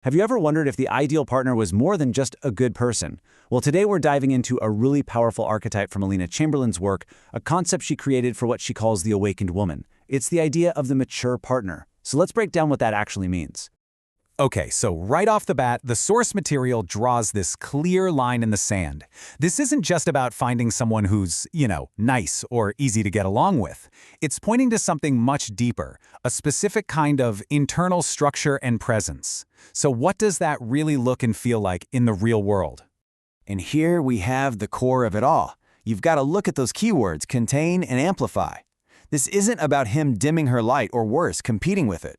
Have you ever wondered if the ideal partner was more than just a good person? Well, today we're diving into a really powerful archetype from Alina Chamberlain's work, a concept she created for what she calls the awakened woman. It's the idea of the mature partner. So let's break down what that actually means. Okay, so right off the bat, the source material draws this clear line in the sand. This isn't just about finding someone who's, nice or easy to get along with. It's pointing to something much deeper, a specific kind of internal structure and presence. So what does that really look and feel like in the real world? And here we have the core of it all. You've got to look at those keywords, contain and amplify. This isn't about him dimming her light or worse, competing with it.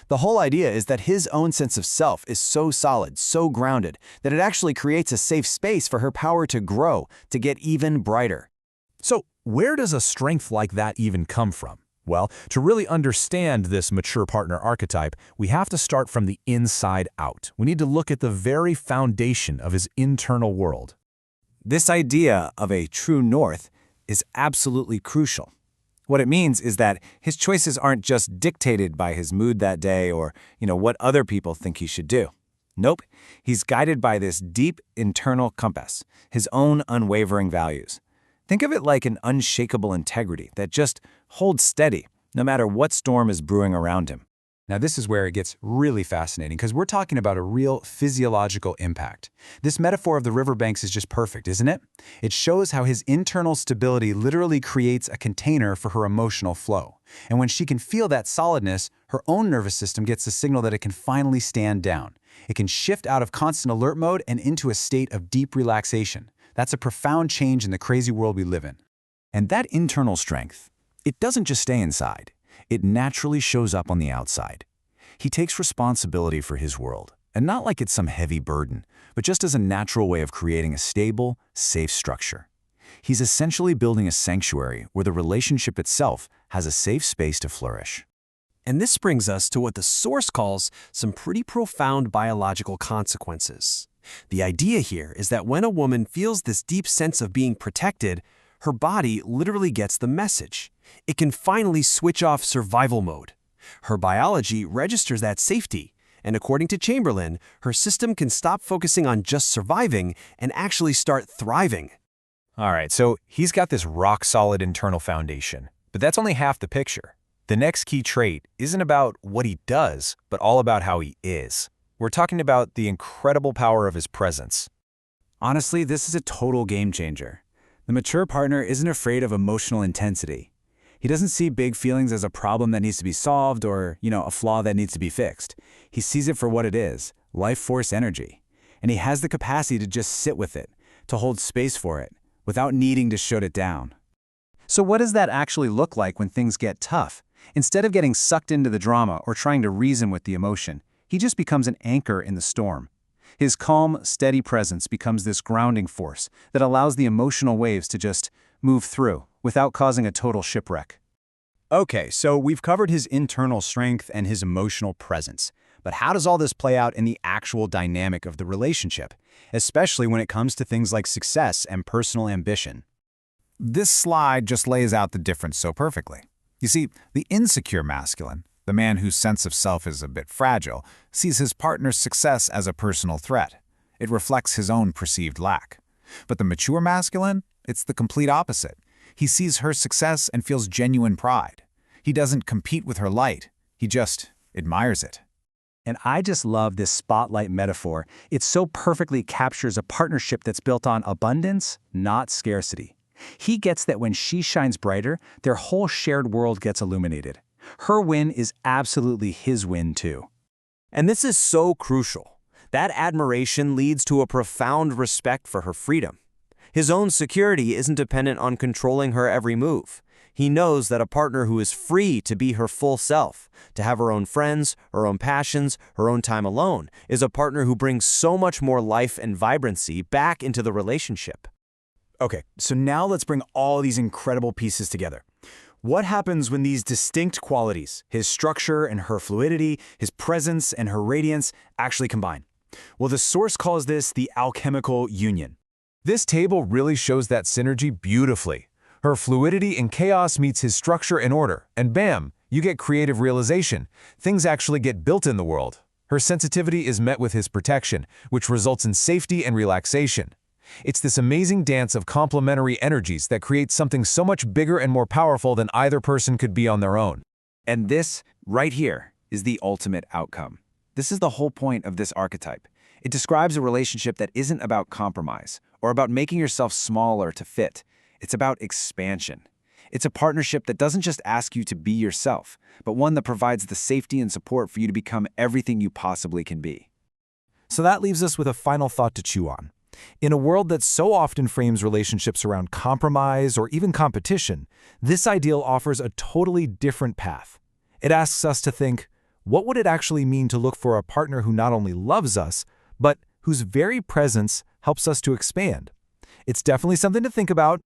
The whole idea is that his own sense of self is so solid, so grounded, that it actually creates a safe space for her power to grow, to get even brighter. So where does a strength like that even come from? Well, to really understand this mature partner archetype, we have to start from the inside out. We need to look at the very foundation of his internal world. This idea of a true north is absolutely crucial. What it means is that his choices aren't just dictated by his mood that day or, what other people think he should do. Nope, he's guided by this deep internal compass, his own unwavering values. Think of it like an unshakable integrity that just holds steady, no matter what storm is brewing around him. Now this is where it gets really fascinating because we're talking about a real physiological impact. This metaphor of the riverbanks is just perfect, isn't it? It shows how his internal stability literally creates a container for her emotional flow. And when she can feel that solidness, her own nervous system gets the signal that it can finally stand down. It can shift out of constant alert mode and into a state of deep relaxation. That's a profound change in the crazy world we live in. And that internal strength, it doesn't just stay inside. It naturally shows up on the outside. He takes responsibility for his world, and not like it's some heavy burden, but just as a natural way of creating a stable, safe structure. He's essentially building a sanctuary where the relationship itself has a safe space to flourish. And this brings us to what the source calls some pretty profound biological consequences. The idea here is that when a woman feels this deep sense of being protected, her body literally gets the message. It can finally switch off survival mode. Her biology registers that safety, and according to Chamberlain, her system can stop focusing on just surviving and actually start thriving. All right, so he's got this rock-solid internal foundation, but that's only half the picture. The next key trait isn't about what he does, but all about how he is. We're talking about the incredible power of his presence. Honestly, this is a total game changer. The mature partner isn't afraid of emotional intensity. He doesn't see big feelings as a problem that needs to be solved or, a flaw that needs to be fixed. He sees it for what it is, life force energy. And he has the capacity to just sit with it, to hold space for it, without needing to shut it down. So what does that actually look like when things get tough? Instead of getting sucked into the drama or trying to reason with the emotion, he just becomes an anchor in the storm. His calm, steady presence becomes this grounding force that allows the emotional waves to just move through without causing a total shipwreck. Okay, so we've covered his internal strength and his emotional presence. But how does all this play out in the actual dynamic of the relationship, especially when it comes to things like success and personal ambition? This slide just lays out the difference so perfectly. You see, the insecure masculine, the man whose sense of self is a bit fragile, sees his partner's success as a personal threat. It reflects his own perceived lack. But the mature masculine, it's the complete opposite. He sees her success and feels genuine pride. He doesn't compete with her light. He just admires it. And I just love this spotlight metaphor. It so perfectly captures a partnership that's built on abundance, not scarcity. He gets that when she shines brighter, their whole shared world gets illuminated. Her win is absolutely his win too. And this is so crucial. That admiration leads to a profound respect for her freedom. His own security isn't dependent on controlling her every move. He knows that a partner who is free to be her full self, to have her own friends, her own passions, her own time alone, is a partner who brings so much more life and vibrancy back into the relationship. Okay, so now let's bring all these incredible pieces together. What happens when these distinct qualities, his structure and her fluidity, his presence and her radiance, actually combine? Well, the source calls this the alchemical union. This table really shows that synergy beautifully. Her fluidity in chaos meets his structure and order, and bam, you get creative realization. Things actually get built in the world. Her sensitivity is met with his protection, which results in safety and relaxation. It's this amazing dance of complementary energies that creates something so much bigger and more powerful than either person could be on their own. And this, right here, is the ultimate outcome. This is the whole point of this archetype. It describes a relationship that isn't about compromise or about making yourself smaller to fit. It's about expansion. It's a partnership that doesn't just ask you to be yourself, but one that provides the safety and support for you to become everything you possibly can be. So that leaves us with a final thought to chew on. In a world that so often frames relationships around compromise or even competition, this ideal offers a totally different path. It asks us to think, what would it actually mean to look for a partner who not only loves us, but whose very presence helps us to expand? It's definitely something to think about,